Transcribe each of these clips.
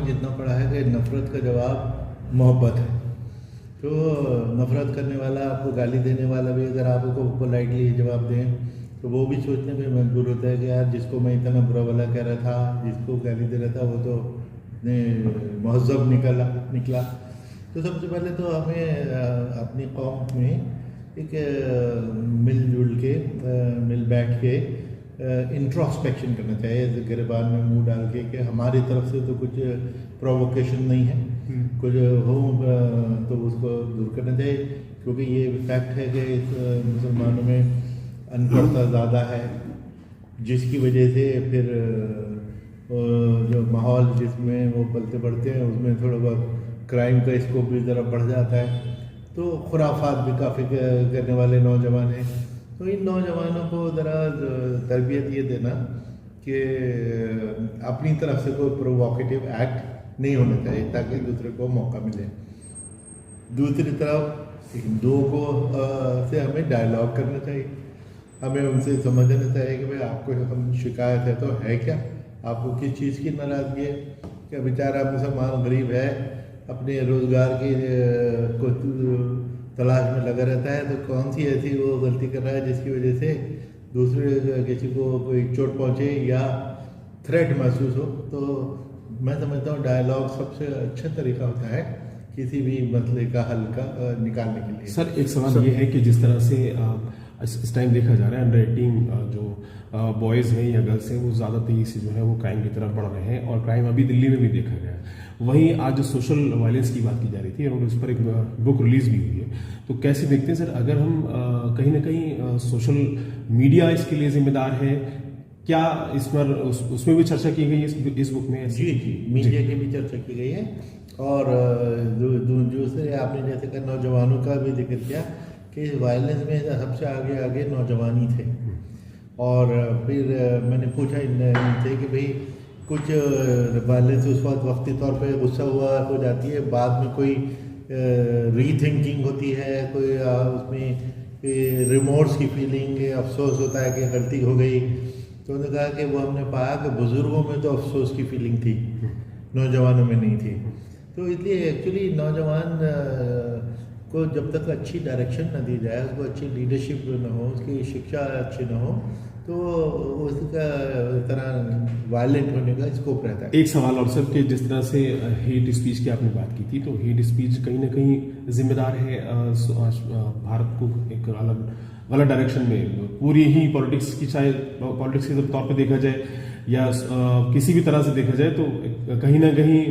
जितना पढ़ा है कि नफ़रत का जवाब मोहब्बत है। तो नफ़रत करने वाला, आपको गाली देने वाला भी अगर आप उसको पोलाइटली जवाब दें तो वो भी सोचने पे मजबूर होता है कि यार जिसको मैं इतना बुरा भला कह रहा था, जिसको गाली दे रहा था, वो तो इतने महज़ब निकला। तो सबसे पहले तो हमें अपनी कौम में एक मिलजुल के मिल बैठ के इंट्रोस्पेक्शन करना चाहिए, गिरबान में मुंह डाल के कि हमारी तरफ से तो कुछ प्रोवोकेशन नहीं है, कुछ हो तो उसको दूर करना चाहिए। क्योंकि ये फैक्ट है कि इस मुसलमानों में अनपढ़ता ज़्यादा है, जिसकी वजह से फिर जो माहौल जिसमें वो पलते बढ़ते हैं उसमें थोड़ा बहुत क्राइम का स्कोप भी ज़रा बढ़ जाता है। तो खुराफात भी काफ़ी करने वाले नौजवान हैं। तो इन नौजवानों को ज़रा तरबियत ये देना कि अपनी तरफ से कोई प्रोवोकेटिव एक्ट नहीं होना चाहिए ताकि दूसरे को मौका मिले। दूसरी तरफ हिंदुओं को से हमें डायलॉग करना चाहिए, हमें उनसे समझना चाहिए कि भाई आपको हम शिकायत है तो है क्या, आपको किस चीज़ की नाराज़गी है, क्या बेचारा मुसलमान गरीब है, अपने रोज़गार की को तलाश में लगा रहता है, तो कौन सी ऐसी वो गलती कर रहा है जिसकी वजह से दूसरे किसी को कोई चोट पहुँचे या थ्रेट महसूस हो। तो मैं समझता हूँ डायलॉग सबसे अच्छा तरीका होता है किसी भी मसले का हल का निकालने के लिए। सर एक सवाल ये है कि जिस तरह से इस टाइम देखा जा रहा है अंडर 18 जो बॉयज़ हैं या गर्ल्स हैं वो ज़्यादा तेज़ी से जो है वो क्राइम की तरफ बढ़ रहे हैं, और क्राइम अभी दिल्ली में भी देखा गया है। वहीं आज सोशल वायलेंस की बात की जा रही थी और उस पर एक बुक रिलीज भी हुई है, तो कैसे देखते हैं सर, अगर हम कहीं ना कहीं सोशल मीडिया इसके लिए जिम्मेदार है क्या, इस पर उसमें भी चर्चा की गई है इस बुक में? जी, मीडिया की भी चर्चा की गई है, और दूसरे आपने जैसे कि नौजवानों का भी जिक्र किया कि वायलेंस में सबसे आगे नौजवान ही थे। और फिर मैंने पूछा इनसे कि भाई कुछ वायलेंस उस वक्ती तौर पे गुस्सा हुआ हो जाती है, बाद में कोई रीथिंकिंग होती है, कोई उसमें रिमोर्स की फीलिंग, अफसोस होता है कि गलती हो गई। तो उन्होंने कहा कि वो हमने पाया कि बुज़ुर्गों में तो अफसोस की फीलिंग थी, नौजवानों में नहीं थी। तो इसलिए एक्चुअली नौजवान को जब तक अच्छी डायरेक्शन न दी जाए, उसको अच्छी लीडरशिप न हो, उसकी शिक्षा अच्छी न हो, तो उसका तरह वायलेंट होने का स्कोप रहता है। एक सवाल और सर कि जिस तरह से हेट स्पीच की आपने बात की थी, तो हेट स्पीच कहीं ना कहीं जिम्मेदार है भारत को एक अलग गलत डायरेक्शन में, पूरी ही पॉलिटिक्स की, चाहे पॉलिटिक्स के तौर पे देखा जाए या किसी भी तरह से देखा जाए, तो कहीं ना कहीं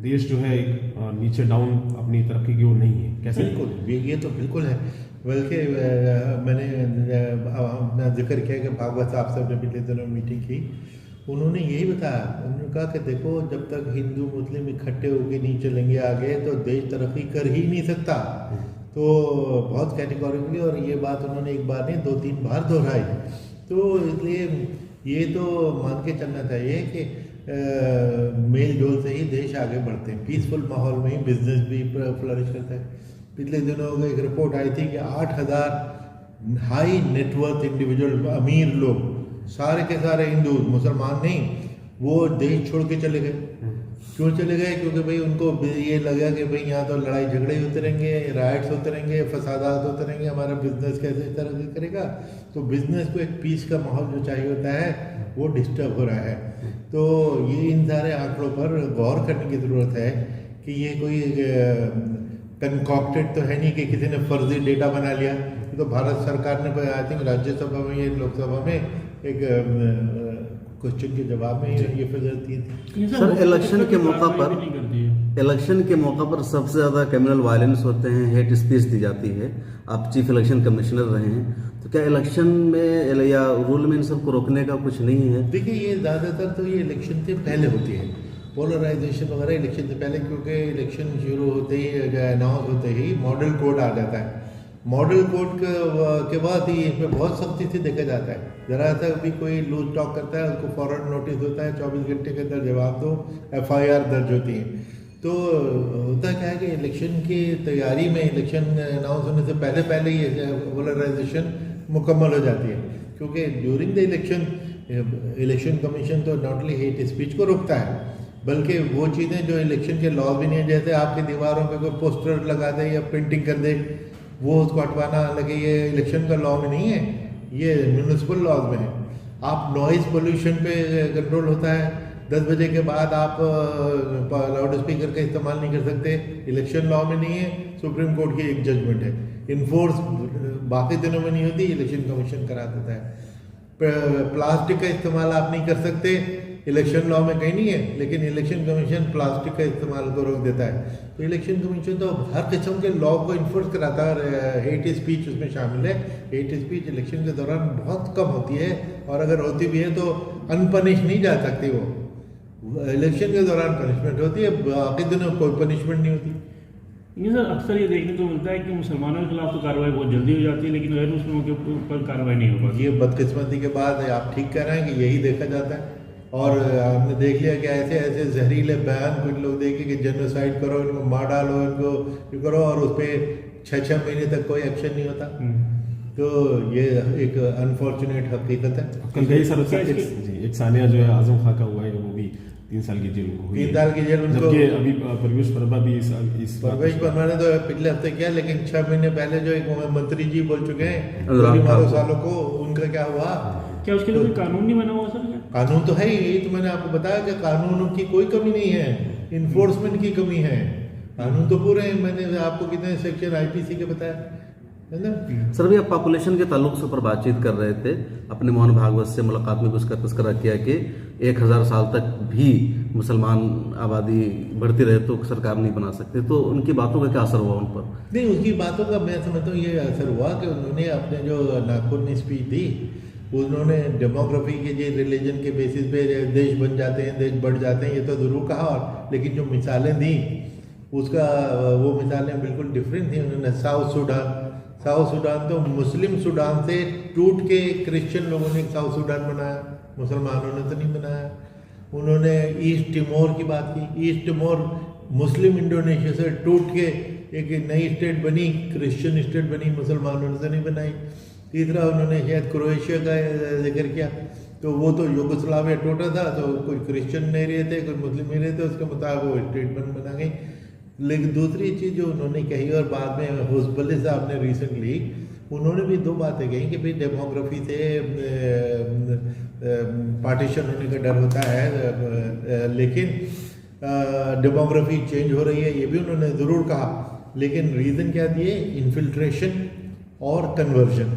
देश जो है एक नीचे डाउन अपनी तरक्की की ओर नहीं है। कैसे? बिल्कुल, ये तो बिल्कुल है। बल्कि मैंने अपना जिक्र किया कि भागवत साहब से अपने पिछले दिनों मीटिंग की, उन्होंने यही बताया, उन्होंने कहा कि देखो जब तक हिंदू मुस्लिम इकट्ठे होकर नहीं चलेंगे आगे तो देश तरक्की कर ही नहीं सकता। तो बहुत कैटेगोरिकली, और ये बात उन्होंने एक बार नहीं 2-3 बार दोहराई। तो इसलिए ये तो मान के चलना चाहिए कि मेल जोल से ही देश आगे बढ़ते हैं, पीसफुल माहौल में ही बिजनेस भी फ्लरिश करता है। पिछले दिनों एक रिपोर्ट आई थी कि 8,000 हाई नेटवर्थ इंडिविजुअल, अमीर लोग, सारे के सारे हिंदू, मुसलमान नहीं, वो देश छोड़ के चले गए। क्यों चले गए? क्योंकि भाई उनको ये लगा कि भाई यहाँ तो लड़ाई झगड़े होते रहेंगे, राइट्स होते रहेंगे, फसादात होते रहेंगे, हमारा बिजनेस कैसे तरक्की करेगा। तो बिजनेस को एक पीस का माहौल जो चाहिए होता है वो डिस्टर्ब हो रहा है। तो ये इन सारे आंकड़ों पर गौर करने की ज़रूरत है कि ये कोई कंकॉक्टेड तो है नहीं कि किसी ने फर्जी डेटा बना लिया। तो भारत सरकार ने आई थिंक राज्यसभा में या लोकसभा में एक क्वेश्चन के जवाब में ये फिगर दी थी। सर इलेक्शन के मौका पर सबसे ज़्यादा क्रिमिनल वायलेंस होते हैं, हेट स्पीच दी जाती है। आप चीफ इलेक्शन कमिश्नर रहे हैं, तो क्या इलेक्शन में या रूल में इन सबको रोकने का कुछ नहीं है? देखिए, ये ज़्यादातर तो ये इलेक्शन से पहले होती है, पोलराइजेशन वगैरह इलेक्शन से पहले, क्योंकि इलेक्शन शुरू होते ही, अनाउंस होते ही मॉडल कोड आ जाता है। मॉडल कोड के बाद ही इसमें बहुत सख्ती से देखा जाता है। ज़रा सा भी कोई लूज टॉक करता है उसको फ़ौरन नोटिस होता है, 24 घंटे के अंदर जवाब दो, FIR दर्ज होती है। तो होता क्या है कि इलेक्शन की तैयारी में, इलेक्शन अनाउंस होने से पहले ही पोलराइजेशन मुकम्मल हो जाती है। क्योंकि ड्यूरिंग द इलेक्शन कमीशन तो नॉट ओनली हेट स्पीच को रोकता है, बल्कि वो चीज़ें जो इलेक्शन के लॉ भी नहीं है, जैसे आपकी दीवारों पे कोई पोस्टर लगा दे या पेंटिंग कर दे, वो उसको हटवाना लगे, ये इलेक्शन का लॉ में नहीं है, ये म्यूनिसिपल लॉज में है। आप नॉइज़ पोल्यूशन पे कंट्रोल होता है, 10 बजे के बाद आप लाउड स्पीकर का इस्तेमाल नहीं कर सकते, इलेक्शन लॉ में नहीं है, सुप्रीम कोर्ट की एक जजमेंट है। इन्फोर्स बाकी दिनों में नहीं होती, इलेक्शन कमीशन करा देता है। प्लास्टिक का इस्तेमाल आप नहीं कर सकते, इलेक्शन लॉ में कहीं नहीं है, लेकिन इलेक्शन कमीशन प्लास्टिक का इस्तेमाल को रोक देता है। तो इलेक्शन कमीशन तो हर किस्म के लॉ को इन्फोर्स कराता है। हेट स्पीच उसमें शामिल है। हेट स्पीच इलेक्शन के दौरान बहुत कम होती है, और अगर होती भी है तो अनपनिश नहीं जा सकती। वो इलेक्शन के दौरान पनिशमेंट होती है, बाकी दिनों कोई पनिशमेंट नहीं होती। ये सर अक्सर ये देखने को मिलता है कि मुसलमानों के खिलाफ तो कार्रवाई बहुत जल्दी हो जाती है, लेकिन गैर मुस्लिमों के ऊपर कार्रवाई नहीं हो पाती। ये बदकिस्मती के बाद है, आप ठीक कह रहे हैं कि यही देखा जाता है। और हमने देख लिया कि ऐसे ऐसे जहरीले बयान कुछ लोग देखे कि जेनोसाइड करो, इनको मार डालो, इनको ये करो, और उस पर 6-6 महीने तक कोई एक्शन नहीं होता। तो ये एक अनफॉर्चुनेट हकीकत है। कल गई सर एक सानिया जो है आजम खां का हुआ है, वो भी 3 साल की जेल हुई 3 साल की जेल उनको। जबकि अभी परवेश वर्मा भी इस परवेश वर्मा ने तो पिछले हफ्ते किया, लेकिन 6 महीने पहले जो एक मंत्री जी बोल चुके हैं अनुराग ठाकुर सालों को, उनका क्या हुआ? क्या उसके लिए कोई कानून नहीं बना हुआ सर? कानून तो है ही, तो मैंने आपको बताया कि कानून की कोई कमी नहीं है, इन्फोर्समेंट की कमी है। कानून तो पूरे हैं, मैंने आपको कितने सेक्शन आईपीसी के बताया है ना। सर अभी आप पॉपुलेशन के ताल्लुक से ऊपर बातचीत कर रहे थे, अपने मोहन भागवत से मुलाकात में भी उसका तस्करा किया कि 1000 साल तक भी मुसलमान आबादी बढ़ती रहे तो सरकार नहीं बना सकते, तो उनकी बातों का क्या असर हुआ उन पर? नहीं, उनकी बातों का मैं समझता हूँ ये असर हुआ कि उन्होंने अपने जो नागपुर में स्पीच दी, उन्होंने डेमोग्राफी के जो रिलीजन के बेसिस पे देश बन जाते हैं, देश बढ़ जाते हैं, ये तो ज़रूर कहा, और लेकिन जो मिसालें दी उसका वो मिसालें बिल्कुल डिफरेंट थी। उन्होंने साउथ सूडान तो मुस्लिम सूडान से टूट के क्रिश्चियन लोगों ने साउथ सूडान बनाया, मुसलमानों ने तो नहीं बनाया। उन्होंने ईस्ट टिमोर की बात की, ईस्ट टिमोर मुस्लिम इंडोनेशिया से टूट के एक नई स्टेट बनी, क्रिश्चियन स्टेट बनी, मुसलमानों ने तो नहीं बनाई। तीसरा उन्होंने शायद क्रोएशिया का जिक्र किया, तो वो तो यूगोस्लाविया टूटा था, तो कोई क्रिश्चियन नहीं रहे थे, कोई मुस्लिम नहीं रहे थे, उसके मुताबिक वो स्टेट बना गई। लेकिन दूसरी चीज़ जो उन्होंने कही, और बाद में हुस्बली साहब ने रिसेंटली उन्होंने भी 2 बातें कही कि भाई डेमोग्राफी से पार्टीशन होने का डर होता है, लेकिन डेमोग्राफी चेंज हो रही है, ये भी उन्होंने ज़रूर कहा। लेकिन रीज़न क्या दिए? इन्फिल्ट्रेशन और कन्वर्जन।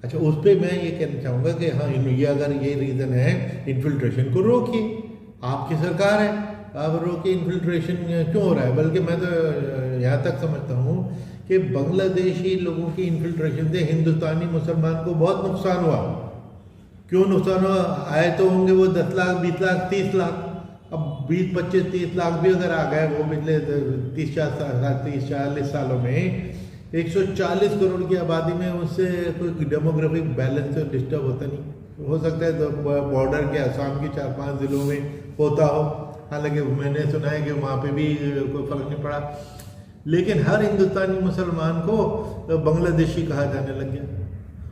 अच्छा, उस पर मैं ये कहना चाहूँगा कि हाँ, ये अगर ये रीज़न है, इन्फिल्ट्रेशन को रोकिए, आपकी सरकार है, आप रोकिए। इन्फिल्ट्रेशन क्यों हो रहा है? बल्कि मैं तो यहाँ तक समझता हूँ कि बांग्लादेशी लोगों की इन्फिल्ट्रेशन से हिंदुस्तानी मुसलमान को बहुत नुकसान हुआ। क्यों नुकसान हुआ? आए तो होंगे वो 10 लाख, 20 लाख, 30 लाख। अब 20, 25, 30 लाख भी अगर आ गए, वो पिछले 30-40 सालों में 140 करोड़ की आबादी में, उससे कोई डेमोग्राफिक बैलेंस तो डिस्टर्ब होता नहीं। हो सकता है तो बॉर्डर के असम के 4-5 जिलों में होता हो, हालांकि मैंने सुना है कि वहाँ पे भी कोई फर्क नहीं पड़ा, लेकिन हर हिंदुस्तानी मुसलमान को बांग्लादेशी कहा जाने लग गया।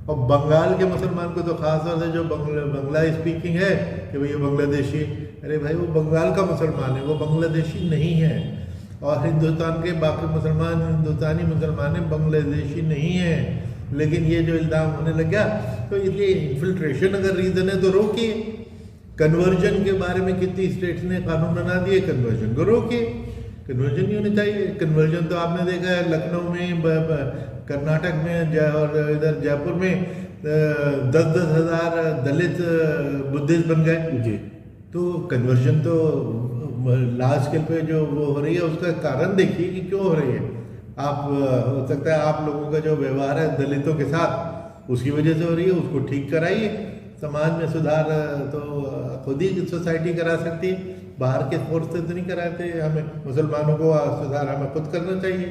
और बंगाल के मुसलमान को तो खास तौर से जो बंगला स्पीकिंग है कि भाई ये बांग्लादेशी, अरे भाई वो बंगाल का मुसलमान है, वो बांग्लादेशी नहीं है। और हिंदुस्तान के बाकी मुसलमान हिंदुस्तानी मुसलमान हैं, बांग्लादेशी नहीं है। लेकिन ये जो इल्ज़ाम होने लग गया, तो इसलिए इन्फिल्ट्रेशन अगर रीज़न है तो रोकिए। कन्वर्जन के बारे में कितनी स्टेट्स ने कानून बना दिए, कन्वर्जन को रोकिए। कन्वर्जन नहीं होनी चाहिए। कन्वर्जन तो आपने देखा है लखनऊ में, कर्नाटक में और इधर जयपुर में 10-10 हज़ार दलित बुद्धिस्ट बन गए जी। तो कन्वर्जन तो लार्ज स्केल पे जो वो हो रही है, उसका कारण देखिए कि क्यों हो रही है। आप हो सकता है आप लोगों का जो व्यवहार है दलितों के साथ, उसकी वजह से हो रही है, उसको ठीक कराइए। समाज में सुधार तो खुद ही सोसाइटी करा सकती है, बाहर के फोर्स से तो नहीं कराते। हमें मुसलमानों को सुधार हमें खुद करना चाहिए,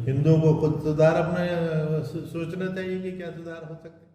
हिंदुओं को खुद सुधार अपना सोचना चाहिए कि क्या सुधार हो सकता है।